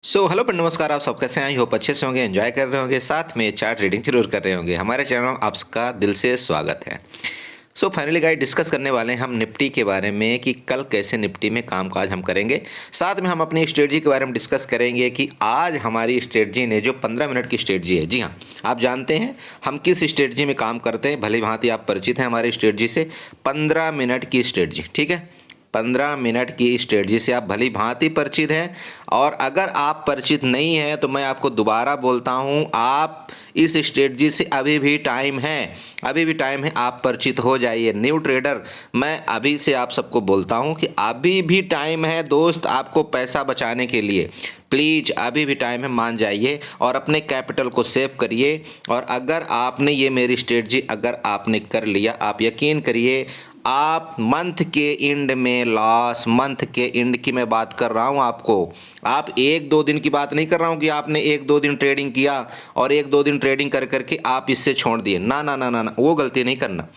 Hello पर नमस्कार। आप सब कैसे हैं? आई होप अच्छे से होंगे, एंजॉय कर रहे होंगे, साथ में चार्ट रीडिंग जरूर कर रहे होंगे। हमारे चैनल में आपका दिल से स्वागत है। फाइनली गाइस, डिस्कस करने वाले हैं हम निफ्टी के बारे में कि कल कैसे निफ्टी में कामकाज हम करेंगे। साथ में हम अपनी स्ट्रेटजी के बारे में डिस्कस करेंगे कि आज हमारी स्ट्रेटजी ने जो 15 मिनट की स्ट्रेटजी है, जी हाँ, आप जानते हैं हम किस स्ट्रेटजी में काम करते हैं, भली भांति आप परिचित हैं हमारी स्ट्रेटजी से। 15 मिनट की स्ट्रेटजी, ठीक है, 15 मिनट की स्ट्रेटजी से आप भली भांति परिचित हैं। और अगर आप परिचित नहीं हैं तो मैं आपको दोबारा बोलता हूं, आप इस स्ट्रेटजी से अभी भी टाइम है, अभी भी टाइम है, आप परिचित हो जाइए। न्यू ट्रेडर, मैं अभी से आप सबको बोलता हूं कि अभी भी टाइम है दोस्त, आपको पैसा बचाने के लिए प्लीज़ अभी भी टाइम है, मान जाइए और अपने कैपिटल को सेव करिए। और अगर आपने ये मेरी स्ट्रेटजी अगर आपने कर लिया, आप यकीन करिए आप मंथ के एंड में लॉस, मंथ के एंड की मैं बात कर रहा हूँ आपको। आप एक दो दिन की बात नहीं कर रहा हूँ कि आपने एक दो दिन ट्रेडिंग किया और एक दो दिन ट्रेडिंग कर करके आप इससे छोड़ दिए, ना ना ना ना ना, वो गलती नहीं करना।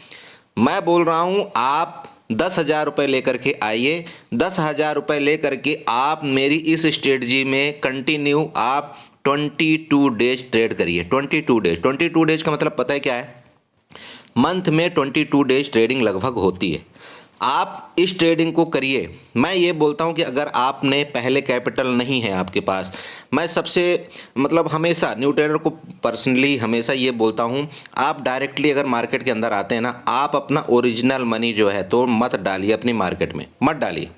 मैं बोल रहा हूँ आप 10,000 रुपये लेकर के आइए, 10,000 रुपये लेकर के आप मेरी इस स्ट्रेटजी में कंटिन्यू आप 22 डेज ट्रेड करिए। 22 डेज का मतलब पता है क्या है? मंथ में 22 डेज ट्रेडिंग लगभग होती है। आप इस ट्रेडिंग को करिए। मैं ये बोलता हूँ कि अगर आपने पहले कैपिटल नहीं है आपके पास, मैं सबसे हमेशा न्यू ट्रेडर को पर्सनली हमेशा ये बोलता हूँ, आप डायरेक्टली अगर मार्केट के अंदर आते हैं ना, आप अपना ओरिजिनल मनी जो है तो मत डालिए अपनी मार्केट में, मत डालिए।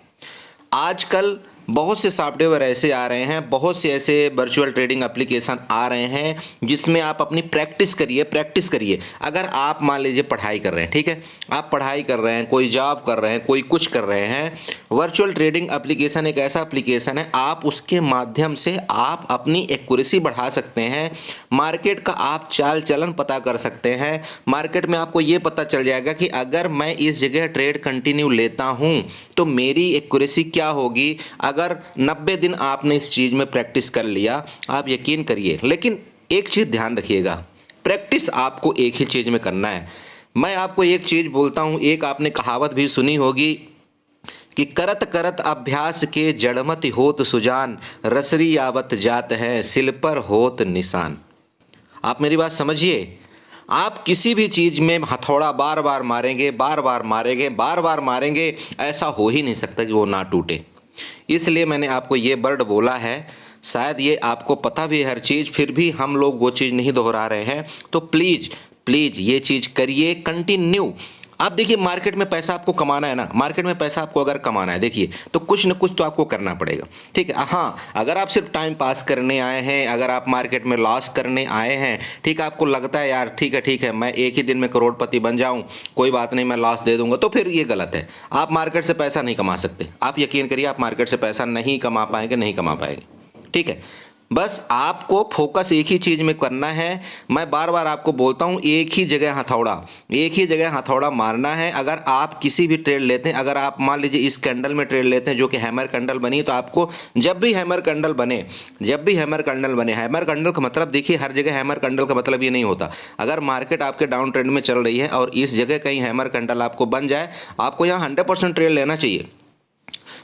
आजकल बहुत से सॉफ्टवेयर ऐसे आ रहे हैं, बहुत से ऐसे वर्चुअल ट्रेडिंग एप्लीकेशन आ रहे हैं जिसमें आप अपनी प्रैक्टिस करिए। अगर आप मान लीजिए पढ़ाई कर रहे हैं, ठीक है, आप पढ़ाई कर रहे हैं, कोई जॉब कर रहे हैं, कोई कुछ कर रहे हैं, वर्चुअल ट्रेडिंग एप्लीकेशन एक ऐसा एप्लीकेशन है, आप उसके माध्यम से आप अपनी एक्यूरेसी बढ़ा सकते हैं, मार्केट का आप चाल चलन पता कर सकते हैं। मार्केट में आपको ये पता चल जाएगा कि अगर मैं इस जगह ट्रेड कंटिन्यू लेता हूँ तो मेरी एक्यूरेसी क्या होगी। अगर 90 दिन आपने इस चीज़ में प्रैक्टिस कर लिया, आप यकीन करिए। लेकिन एक चीज़ ध्यान रखिएगा, प्रैक्टिस आपको एक ही चीज़ में करना है। मैं आपको एक चीज़ बोलता हूँ, एक आपने कहावत भी सुनी होगी कि करत करत अभ्यास के जड़मति होत सुजान, रसरी आवत जात है सिल पर होत निशान। आप मेरी बात समझिए। आप किसी भी चीज़ में हथौड़ा बार बार मारेंगे, बार बार मारेंगे, ऐसा हो ही नहीं सकता कि वो ना टूटे। इसलिए मैंने आपको ये वर्ड बोला है, शायद ये आपको पता भी है हर चीज़, फिर भी हम लोग वो चीज़ नहीं दोहरा रहे हैं। तो प्लीज़ प्लीज़ ये चीज़ करिए कंटिन्यू। आप देखिए, मार्केट में पैसा आपको कमाना है ना, मार्केट में पैसा आपको अगर कमाना है, देखिए, तो कुछ न कुछ तो आपको करना पड़ेगा, ठीक है। हाँ, अगर आप सिर्फ टाइम पास करने आए हैं, अगर आप मार्केट में लॉस करने आए हैं, ठीक है, आपको लगता है यार ठीक है मैं एक ही दिन में करोड़पति बन जाऊं, कोई बात नहीं, मैं लॉस दे दूंगा, तो फिर ये गलत है। आप मार्केट से पैसा नहीं कमा सकते, आप यकीन करिए, आप मार्केट से पैसा नहीं कमा पाएंगे, नहीं कमा पाएंगे, ठीक है। बस आपको फोकस एक ही चीज़ में करना है। मैं बार बार आपको बोलता हूँ, एक ही जगह हथौड़ा मारना है। अगर आप किसी भी ट्रेड लेते हैं, अगर आप मान लीजिए इस कैंडल में ट्रेड लेते हैं जो कि हैमर कैंडल बनी, तो आपको जब भी हैमर कैंडल बने, हैमर कैंडल का मतलब देखिए, हर जगह हैमर कैंडल का मतलब ये नहीं होता। अगर मार्केट आपके डाउन ट्रेंड में चल रही है और इस जगह कहीं हैमर कैंडल आपको बन जाए, आपको यहाँ 100% ट्रेड लेना चाहिए,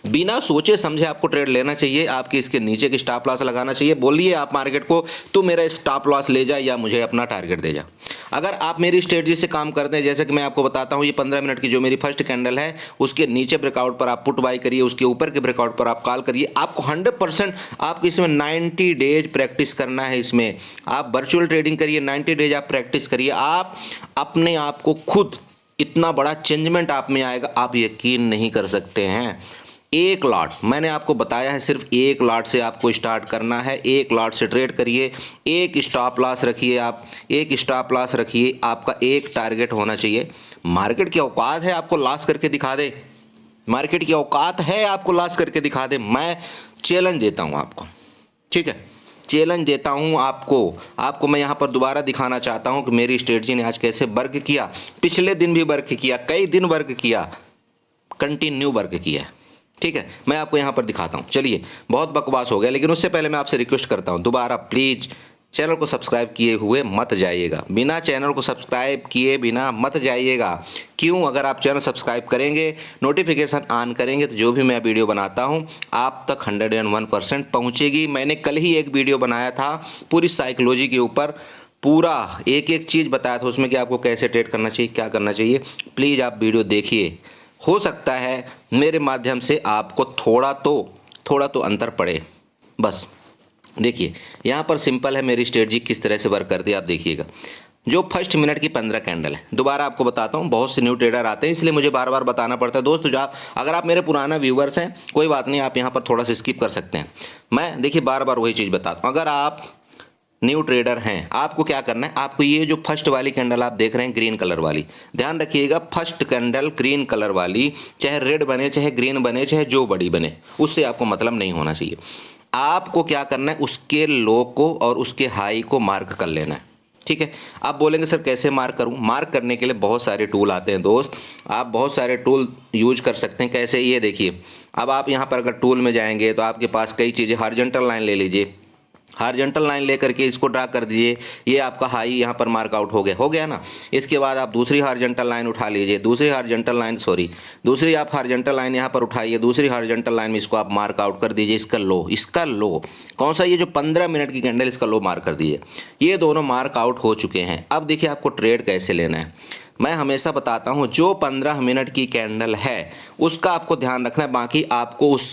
बिना सोचे समझे आपको ट्रेड लेना चाहिए। आपके इसके नीचे की स्टॉप लॉस लगाना चाहिए। बोलिए आप मार्केट को, तू मेरा स्टॉप लॉस ले जा या मुझे अपना टारगेट दे जा। अगर आप मेरी स्ट्रेटजी से काम करते हैं, जैसे कि मैं आपको बताता हूं, ये 15 मिनट की जो मेरी फर्स्ट कैंडल है, उसके नीचे ब्रेकआउट पर आप पुट बाई करिए, उसके ऊपर के ब्रेकआउट पर आप कॉल करिए। आपको 100% आपको इसमें 90 डेज प्रैक्टिस करना है। इसमें आप वर्चुअल ट्रेडिंग करिए, 90 डेज आप प्रैक्टिस करिए, आप अपने आप को खुद इतना बड़ा चेंजमेंट आप में आएगा, आप यकीन नहीं कर सकते हैं। एक लॉट मैंने आपको बताया है, सिर्फ एक लॉट से आपको स्टार्ट करना है। एक लॉट से ट्रेड करिए, एक स्टॉप लॉस रखिए, आप एक स्टॉप लॉस रखिए, आपका एक टारगेट होना चाहिए। मार्केट की औकात है आपको लॉस करके दिखा दे, मार्केट की औकात है आपको लॉस करके दिखा दे। मैं चैलेंज देता हूं आपको, ठीक है, चैलेंज देता हूं आपको मैं यहां पर दोबारा दिखाना चाहता हूं कि मेरी स्ट्रेटजी ने आज कैसे वर्क किया। पिछले दिन भी वर्क किया, कई दिन वर्क किया, कंटिन्यू वर्क किया, ठीक है। मैं आपको यहाँ पर दिखाता हूँ। चलिए, बहुत बकवास हो गया, लेकिन उससे पहले मैं आपसे रिक्वेस्ट करता हूँ, दोबारा प्लीज़ चैनल को सब्सक्राइब किए हुए मत जाइएगा, बिना चैनल को सब्सक्राइब किए बिना मत जाइएगा। क्यों? अगर आप चैनल सब्सक्राइब करेंगे, नोटिफिकेशन ऑन करेंगे, तो जो भी मैं वीडियो बनाता हूं आप तक 101% पहुंचेगी। मैंने कल ही एक वीडियो बनाया था पूरी साइकोलॉजी के ऊपर, पूरा एक एक चीज़ बताया था उसमें कि आपको कैसे ट्रेड करना चाहिए, क्या करना चाहिए। प्लीज़ आप वीडियो देखिए, हो सकता है मेरे माध्यम से आपको थोड़ा तो अंतर पड़े। बस देखिए, यहाँ पर सिंपल है मेरी स्ट्रेटजी किस तरह से वर्क करती है, आप देखिएगा। जो फर्स्ट मिनट की 15 कैंडल है, दोबारा आपको बताता हूँ, बहुत से न्यू ट्रेडर आते हैं इसलिए मुझे बार बार बताना पड़ता है। दोस्तों, जो अगर आप मेरे पुराना व्यूवर्स हैं, कोई बात नहीं, आप यहाँ पर थोड़ा सा स्किप कर सकते हैं। मैं देखिए बार बार वही चीज़ बताता हूँ। अगर आप न्यू ट्रेडर हैं, आपको क्या करना है, आपको ये जो फर्स्ट वाली कैंडल आप देख रहे हैं ग्रीन कलर वाली, ध्यान रखिएगा, फर्स्ट कैंडल ग्रीन कलर वाली, चाहे रेड बने, चाहे ग्रीन बने, चाहे जो बड़ी बने, उससे आपको मतलब नहीं होना चाहिए। आपको क्या करना है, उसके लो को और उसके हाई को मार्क कर लेना है। ठीक है, आप बोलेंगे सर कैसे मार्क करूं? मार्क करने के लिए बहुत सारे टूल आते हैं दोस्त, आप बहुत सारे टूल यूज कर सकते हैं। कैसे? ये देखिए, अब आप यहां पर अगर टूल में जाएंगे तो आपके पास कई चीज़ें, हॉरिजॉन्टल लाइन ले लीजिए, हॉरिजॉन्टल लाइन लेकर के इसको ड्रा कर दीजिए, ये आपका हाई यहाँ पर मार्क आउट हो गया ना। इसके बाद आप दूसरी हॉरिजॉन्टल लाइन उठा लीजिए, दूसरी आप हॉरिजॉन्टल लाइन यहाँ पर उठाइए, दूसरी हॉरिजॉन्टल लाइन में इसको आप मार्क आउट कर दीजिए, इसका लो कौन सा, ये जो 15 मिनट की कैंडल, इसका लो मार्क कर दीजिए। ये दोनों मार्क आउट हो चुके हैं। अब देखिए आपको ट्रेड कैसे लेना है। मैं हमेशा बताता हूं, जो 15 मिनट की कैंडल है उसका आपको ध्यान रखना है,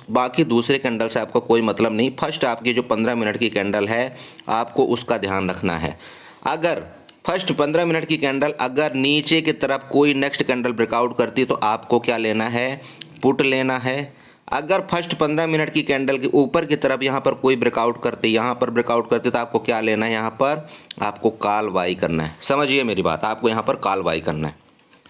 बाकी दूसरे कैंडल से आपको कोई मतलब नहीं। फर्स्ट आपकी जो 15 मिनट की कैंडल है आपको उसका ध्यान रखना है। अगर फर्स्ट 15 मिनट की कैंडल अगर नीचे की तरफ कोई नेक्स्ट कैंडल ब्रेकआउट करती है तो आपको क्या लेना है, पुट लेना है। अगर फर्स्ट 15 मिनट की कैंडल के ऊपर की तरफ यहाँ पर कोई ब्रेकआउट करती, यहाँ पर ब्रेकआउट करती, तो आपको क्या लेना है, यहाँ पर आपको कॉल बाई करना है। समझिए मेरी बात, आपको यहाँ पर कॉल बाई करना है।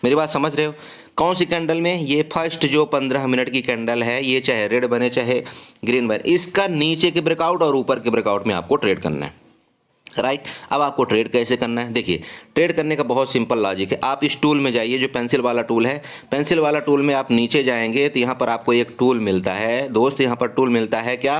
मेरी बात समझ रहे हो? कौन सी कैंडल में? ये फर्स्ट जो 15 मिनट की कैंडल है, ये चाहे रेड बने चाहे ग्रीन बने, इसका नीचे के ब्रेकआउट और ऊपर के ब्रेकआउट में आपको ट्रेड करना है। राइट, अब आपको ट्रेड कैसे करना है? देखिए, ट्रेड करने का बहुत सिंपल लॉजिक है। आप इस टूल में जाइए, जो पेंसिल वाला टूल है, पेंसिल वाला टूल में आप नीचे जाएंगे तो यहाँ पर आपको एक टूल मिलता है दोस्त, यहाँ पर टूल मिलता है क्या,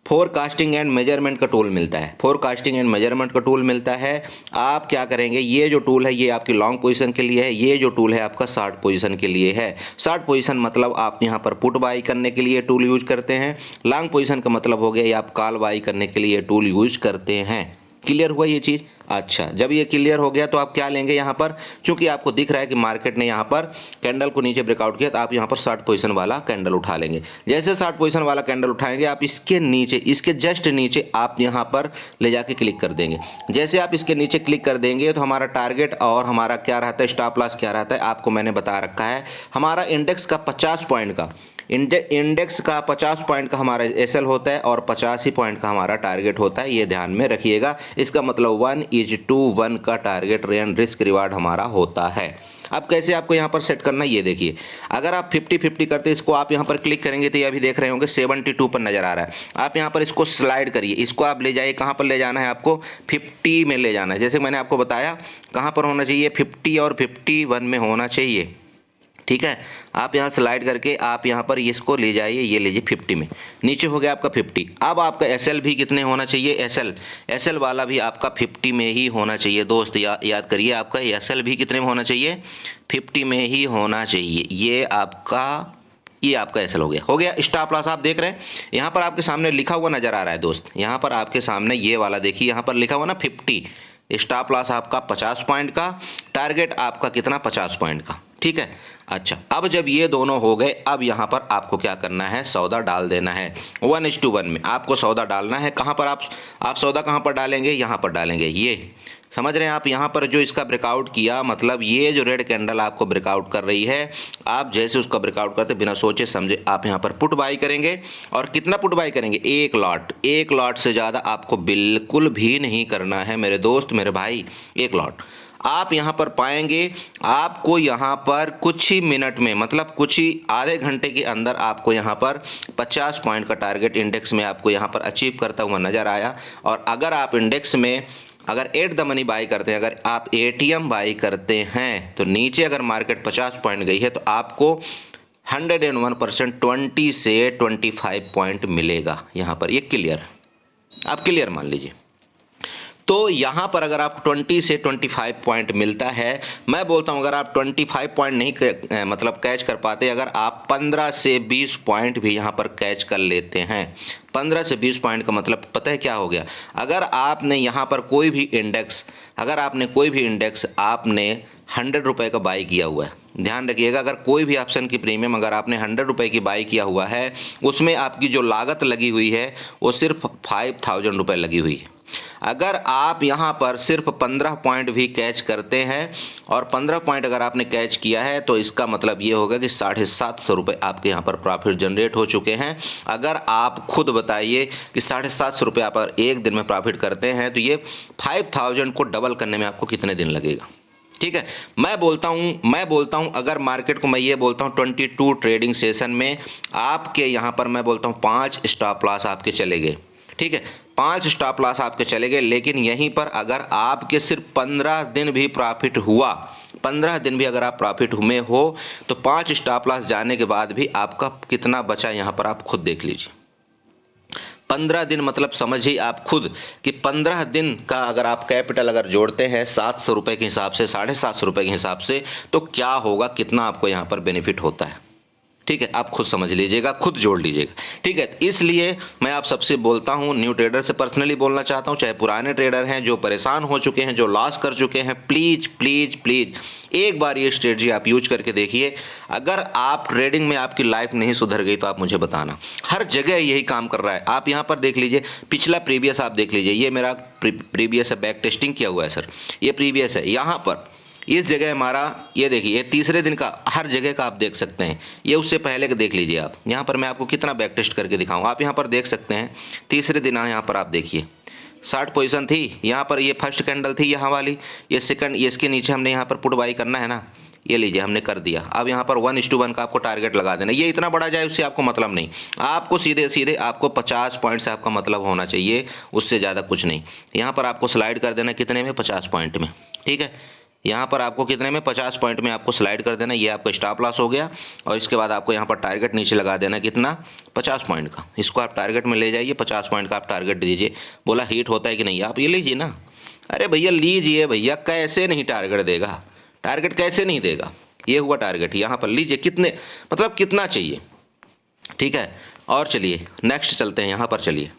फोरकास्टिंग एंड मेजरमेंट का टूल मिलता है। फोरकास्टिंग एंड मेजरमेंट का टूल मिलता है। आप क्या करेंगे, ये जो टूल है ये आपकी लॉन्ग पोजीशन के लिए है, ये जो टूल है आपका शॉर्ट पोजीशन के लिए है। शॉर्ट पोजीशन मतलब आप यहाँ पर पुट बाई करने के लिए टूल यूज करते हैं, लॉन्ग पोजीशन का मतलब हो गया ये आप कॉल बाई करने के लिए टूल यूज करते हैं। क्लियर हुआ ये चीज़? अच्छा, जब ये क्लियर हो गया तो आप क्या लेंगे, यहाँ पर चूंकि आपको दिख रहा है कि मार्केट ने यहाँ पर कैंडल को नीचे ब्रेकआउट किया, तो आप यहाँ पर शॉर्ट पोजीशन वाला कैंडल उठा लेंगे। जैसे शॉर्ट पोजीशन वाला कैंडल उठाएंगे, आप इसके नीचे, इसके जस्ट नीचे आप यहाँ पर ले जाके क्लिक कर देंगे। जैसे आप इसके नीचे क्लिक कर देंगे तो हमारा टारगेट और हमारा क्या रहता है, स्टॉप लॉस क्या रहता है, आपको मैंने बता रखा है। हमारा इंडेक्स का 50 पॉइंट का इंडेक्स का 50 पॉइंट का हमारा एसएल होता है और 50 ही पॉइंट का हमारा टारगेट होता है। ये ध्यान में रखिएगा। इसका मतलब 1:1 का टारगेट एंड रिस्क रिवार्ड हमारा होता है। अब कैसे आपको यहाँ पर सेट करना है ये देखिए। अगर आप 50-50 करते इसको आप यहाँ पर क्लिक करेंगे तो ये अभी देख रहे होंगे 72 पर नज़र आ रहा है। आप यहाँ पर इसको स्लाइड करिए, इसको आप ले जाइए, कहाँ पर ले जाना है आपको, 50 में ले जाना है। जैसे मैंने आपको बताया कहाँ पर होना चाहिए, 50 और 51 में होना चाहिए। ठीक है, आप यहाँ स्लाइड करके आप यहाँ पर इसको ले जाइए, ये लीजिए 50 में, नीचे हो गया आपका 50। अब आपका एसएल भी कितने होना चाहिए, एसएल वाला भी आपका 50 में ही होना चाहिए दोस्त। याद करिए, आपका एसएल भी कितने में होना चाहिए, 50 में ही होना चाहिए। ये आपका एसएल हो गया। स्टॉप लॉस आप देख रहे हैं यहाँ पर आपके सामने लिखा हुआ नजर आ रहा है दोस्त, यहाँ पर आपके सामने ये वाला देखिए, यहाँ पर लिखा हुआ ना 50। स्टॉप लॉस आपका 50 पॉइंट का, टारगेट आपका कितना, 50 पॉइंट का। ठीक है, अच्छा, अब जब ये दोनों हो गए, अब यहाँ पर आपको क्या करना है, सौदा डाल देना है। 1:1 में आपको सौदा डालना है। कहाँ पर आप सौदा कहाँ पर डालेंगे, यहाँ पर डालेंगे। ये समझ रहे हैं आप, यहाँ पर जो इसका ब्रेकआउट किया, मतलब ये जो रेड कैंडल आपको ब्रेकआउट कर रही है, आप जैसे उसका ब्रेकआउट करते बिना सोचे समझे आप यहाँ पर पुट बाई करेंगे। और कितना पुट बाई करेंगे, एक लॉट से ज़्यादा आपको बिल्कुल भी नहीं करना है मेरे दोस्त, मेरे भाई। एक लॉट आप यहाँ पर पाएंगे, आपको यहाँ पर कुछ ही मिनट में, मतलब कुछ ही आधे घंटे के अंदर आपको यहाँ पर 50 पॉइंट का टारगेट इंडेक्स में आपको यहाँ पर अचीव करता हुआ नज़र आया। और अगर आप इंडेक्स में अगर एट द मनी बाई करते हैं, अगर आप एटीएम बाई करते हैं, तो नीचे अगर मार्केट 50 पॉइंट गई है तो आपको 101% 20 से 25 पॉइंट मिलेगा यहाँ पर। ये क्लियर, आप क्लियर मान लीजिए। तो यहाँ पर अगर आप 20 से 25 पॉइंट मिलता है, मैं बोलता हूँ अगर आप 25 पॉइंट नहीं मतलब कैच कर पाते, अगर आप 15 से 20 पॉइंट भी यहाँ पर कैच कर लेते हैं, 15 से 20 पॉइंट का मतलब पता है क्या हो गया? अगर आपने यहाँ पर कोई भी इंडेक्स, आपने 100 रुपये का बाई किया हुआ है, ध्यान रखिएगा, अगर कोई भी ऑप्शन की प्रीमियम अगर आपने 100 रुपये की बाई किया हुआ है, उसमें आपकी जो लागत लगी हुई है वो सिर्फ 5000 रुपये लगी हुई है। अगर आप यहाँ पर सिर्फ 15 पॉइंट भी कैच करते हैं और 15 पॉइंट अगर आपने कैच किया है तो इसका मतलब ये होगा कि 750 रुपये आपके यहाँ पर प्रॉफिट जनरेट हो चुके हैं। अगर आप खुद बताइए कि 750 रुपये आप एक दिन में प्रॉफिट करते हैं तो ये 5000 को डबल करने में आपको कितने दिन लगेगा? ठीक है, मैं बोलता हूं अगर मार्केट को मैं ये बोलता हूं 22 ट्रेडिंग सेशन में आपके यहाँ पर मैं बोलता हूं 5 स्टॉप लॉस आपके चले गए। ठीक है, 5 स्टॉप लॉस आपके चले गए, लेकिन यहीं पर अगर आपके सिर्फ 15 दिन भी प्रॉफिट हुआ, 15 दिन भी अगर आप प्रॉफिट में हो तो 5 स्टॉप लॉस जाने के बाद भी आपका कितना बचा यहाँ पर आप खुद देख लीजिए। 15 दिन मतलब समझिए आप खुद कि 15 दिन का अगर आप कैपिटल अगर जोड़ते हैं 700 रुपये के हिसाब से, 750 रुपये के हिसाब से, तो क्या होगा, कितना आपको यहाँ पर बेनिफिट होता है। ठीक है, आप खुद समझ लीजिएगा, खुद जोड़ लीजिएगा। ठीक है, इसलिए मैं आप सबसे बोलता हूं, न्यू ट्रेडर से पर्सनली बोलना चाहता हूं, चाहे पुराने ट्रेडर हैं जो परेशान हो चुके हैं, जो लॉस कर चुके हैं, प्लीज़ प्लीज़ प्लीज़ एक बार ये स्ट्रेटजी आप यूज करके देखिए। अगर आप ट्रेडिंग में आपकी लाइफ नहीं सुधर गई तो आप मुझे बताना। हर जगह यही काम कर रहा है। आप यहाँ पर देख लीजिए, पिछला प्रीवियस आप देख लीजिए, ये मेरा प्रीवियस है, बैक टेस्टिंग किया हुआ है सर, ये प्रीवियस है। यहाँ पर इस जगह हमारा ये देखिए, ये तीसरे दिन का, हर जगह का आप देख सकते हैं। ये उससे पहले का देख लीजिए आप, यहाँ पर मैं आपको कितना बैक टेस्ट करके दिखाऊँ। आप यहाँ पर देख सकते हैं तीसरे दिन यहाँ पर आप देखिए 60 पोजीशन थी, यहाँ पर ये फर्स्ट कैंडल थी यहाँ वाली, ये सेकंड, ये इसके नीचे हमने यहाँ पर पुट बाई करना है ना, ये लीजिए हमने कर दिया। अब यहाँ पर 1:1 का आपको टारगेट लगा देना। ये इतना बड़ा जाए उससे आपको मतलब नहीं, आपको सीधे सीधे आपको 50 पॉइंट से आपका मतलब होना चाहिए, उससे ज़्यादा कुछ नहीं। यहाँ पर आपको स्लाइड कर देना कितने में, 50 पॉइंट में। ठीक है, यहाँ पर आपको कितने में, 50 पॉइंट में आपको स्लाइड कर देना। ये आपका स्टॉप लॉस हो गया और इसके बाद आपको यहाँ पर टारगेट नीचे लगा देना कितना, 50 पॉइंट का। इसको आप टारगेट में ले जाइए, 50 पॉइंट का आप टारगेट दीजिए। बोला हिट होता है कि नहीं, आप ये लीजिए ना। अरे भैया लीजिए भैया, कैसे नहीं टारगेट देगा, टारगेट कैसे नहीं देगा। ये हुआ टारगेट, यहाँ पर लीजिए, कितने मतलब कितना चाहिए। ठीक है, और चलिए नेक्स्ट चलते हैं, यहाँ पर चलिए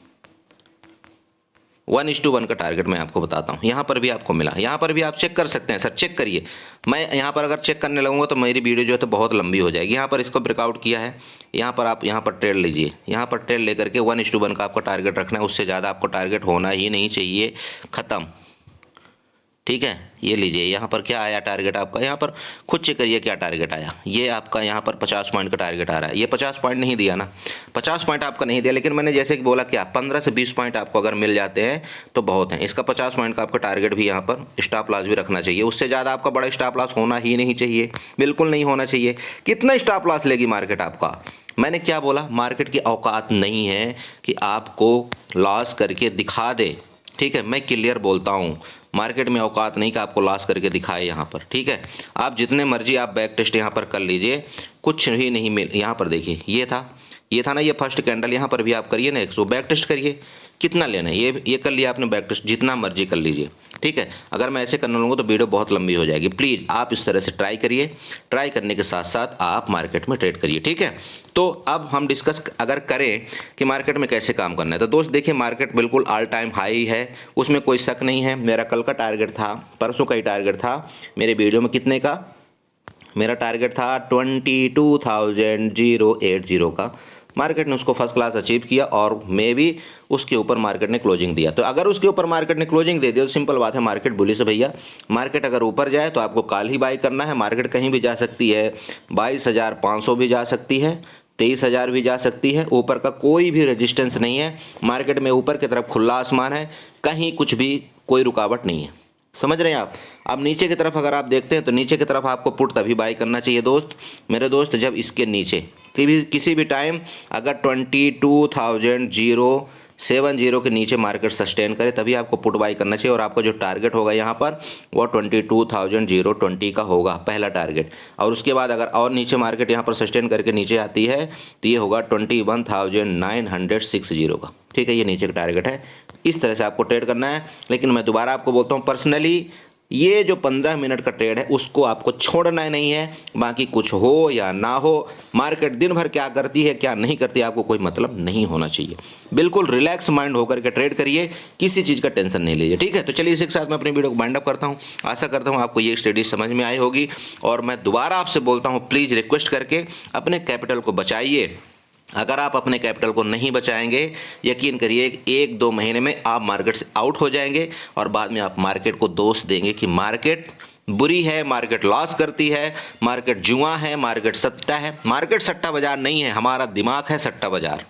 1:1 का टारगेट मैं आपको बताता हूँ। यहाँ पर भी आपको मिला, यहाँ पर भी आप चेक कर सकते हैं। सर चेक करिए, मैं यहाँ पर अगर चेक करने लगूंगा तो मेरी वीडियो जो है तो बहुत लंबी हो जाएगी। यहाँ पर इसको ब्रेकआउट किया है, यहाँ पर आप यहाँ पर ट्रेड लीजिए, यहाँ पर ट्रेड लेकर के 1:1 का आपको टारगेट रखना है, उससे ज़्यादा आपको टारगेट होना ही नहीं चाहिए। ख़त्म। ठीक है, ये लीजिए, यहाँ पर क्या आया टारगेट आपका, यहाँ पर खुद चेक करिए क्या टारगेट आया। ये आपका यहाँ पर 50 पॉइंट का टारगेट आ रहा है। ये 50 पॉइंट नहीं दिया ना, 50 पॉइंट आपका नहीं दिया, लेकिन मैंने जैसे कि बोला क्या 15 से 20 पॉइंट आपको अगर मिल जाते हैं तो बहुत हैं। इसका 50 पॉइंट का आपका टारगेट भी यहाँ पर स्टॉप लॉस भी रखना चाहिए, उससे ज़्यादा आपका बड़ा स्टॉप लॉस होना ही नहीं चाहिए, बिल्कुल नहीं होना चाहिए। कितना स्टॉप लॉस लेगी मार्केट आपका, मैंने क्या बोला, मार्केट की औकात नहीं है कि आपको लॉस करके दिखा दे। ठीक है, मैं क्लियर बोलता हूँ, मार्केट में औकात नहीं कि आपको लॉस करके दिखाए यहाँ पर। ठीक है, आप जितने मर्जी आप बैक टेस्ट यहाँ पर कर लीजिए, कुछ भी नहीं मिल। यहाँ पर देखिए, ये था ना, ये फर्स्ट कैंडल, यहाँ पर भी आप करिए ना 100 बैक टेस्ट करिए, कितना लेना है, ये कर लिया आपने बैक टेस्ट, जितना मर्जी कर लीजिए। ठीक है, अगर मैं ऐसे करने लगूँगा तो वीडियो बहुत लंबी हो जाएगी। प्लीज़ आप इस तरह से ट्राई करिए, ट्राई करने के साथ साथ आप मार्केट में ट्रेड करिए। ठीक है, तो अब हम डिस्कस अगर करें कि मार्केट में कैसे काम करना है, तो दोस्त देखिए, मार्केट बिल्कुल ऑल टाइम हाई है, उसमें कोई शक नहीं है। मेरा कल का टारगेट था, परसों का ही टारगेट था मेरे वीडियो में, कितने का मेरा टारगेट था 22,080 का। मार्केट ने उसको फर्स्ट क्लास अचीव किया और मे भी उसके ऊपर मार्केट ने क्लोजिंग दिया। तो अगर उसके ऊपर मार्केट ने क्लोजिंग दे दिया तो सिंपल बात है, मार्केट बुलिश है भैया। मार्केट अगर ऊपर जाए तो आपको कल ही बाई करना है। मार्केट कहीं भी जा सकती है, 22,500 भी जा सकती है, 23,000 भी जा सकती है। ऊपर का कोई भी रेजिस्टेंस नहीं है मार्केट में, ऊपर की तरफ खुला आसमान है, कहीं कुछ भी कोई रुकावट नहीं है। समझ रहे हैं आप। अब नीचे की तरफ अगर आप देखते हैं तो नीचे की तरफ आपको पुट तभी बाई करना चाहिए दोस्त, मेरे दोस्त, जब इसके नीचे किसी भी टाइम अगर 22,060 70 के नीचे मार्केट सस्टेन करे तभी आपको पुट बाई करना चाहिए, और आपका जो टारगेट होगा यहाँ पर वो 22,020 का होगा पहला टारगेट। और उसके बाद अगर और नीचे मार्केट यहाँ पर सस्टेन करके नीचे आती है तो ये होगा 21,960 का। ठीक है, ये नीचे का टारगेट है। इस तरह से आपको ट्रेड करना है। लेकिन मैं दोबारा आपको बोलता हूँ, पर्सनली ये जो 15 मिनट का ट्रेड है उसको आपको छोड़ना ही नहीं है। बाकी कुछ हो या ना हो, मार्केट दिन भर क्या करती है क्या नहीं करती आपको कोई मतलब नहीं होना चाहिए। बिल्कुल रिलैक्स माइंड होकर के ट्रेड करिए, किसी चीज़ का टेंशन नहीं लीजिए। ठीक है, तो चलिए इसी के साथ मैं अपनी वीडियो को वाइंड अप करता हूँ। आशा करता हूँ आपको ये स्टडी समझ में आई होगी, और मैं दोबारा आपसे बोलता हूँ, प्लीज़ रिक्वेस्ट करके अपने कैपिटल को बचाइए। अगर आप अपने कैपिटल को नहीं बचाएंगे, यकीन करिए 1-2 महीने में आप मार्केट से आउट हो जाएंगे, और बाद में आप मार्केट को दोष देंगे कि मार्केट बुरी है, मार्केट लॉस करती है, मार्केट जुआ है, मार्केट सट्टा है। मार्केट सट्टा बाजार नहीं है, हमारा दिमाग है सट्टा बाजार।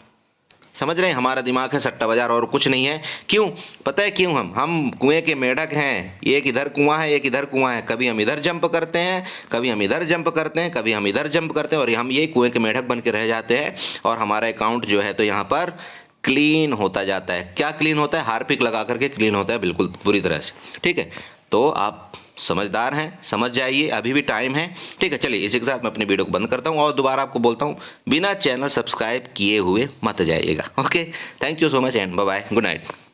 समझ रहे हैं, हमारा दिमाग है सट्टा बाजार और कुछ नहीं है। क्यों पता है क्यों? हम कुएं के मेढक हैं। एक इधर कुआं है, एक इधर कुआं है। कभी हम इधर जंप करते हैं, कभी हम इधर जंप करते हैं, कभी हम इधर जंप करते हैं, और हम ये कुएं के मेढक बन के रह जाते हैं। और हमारा अकाउंट जो है तो यहाँ पर क्लीन होता जाता है। क्या क्लीन होता है? हार्पिक लगा करके क्लीन होता है, बिल्कुल पूरी तरह से। ठीक है, तो आप समझदार हैं, समझ जाइए, अभी भी टाइम है। ठीक है, चलिए इसी के साथ मैं अपनी वीडियो को बंद करता हूँ, और दोबारा आपको बोलता हूँ, बिना चैनल सब्सक्राइब किए हुए मत जाइएगा। Okay, thank you so much and bye bye, good night.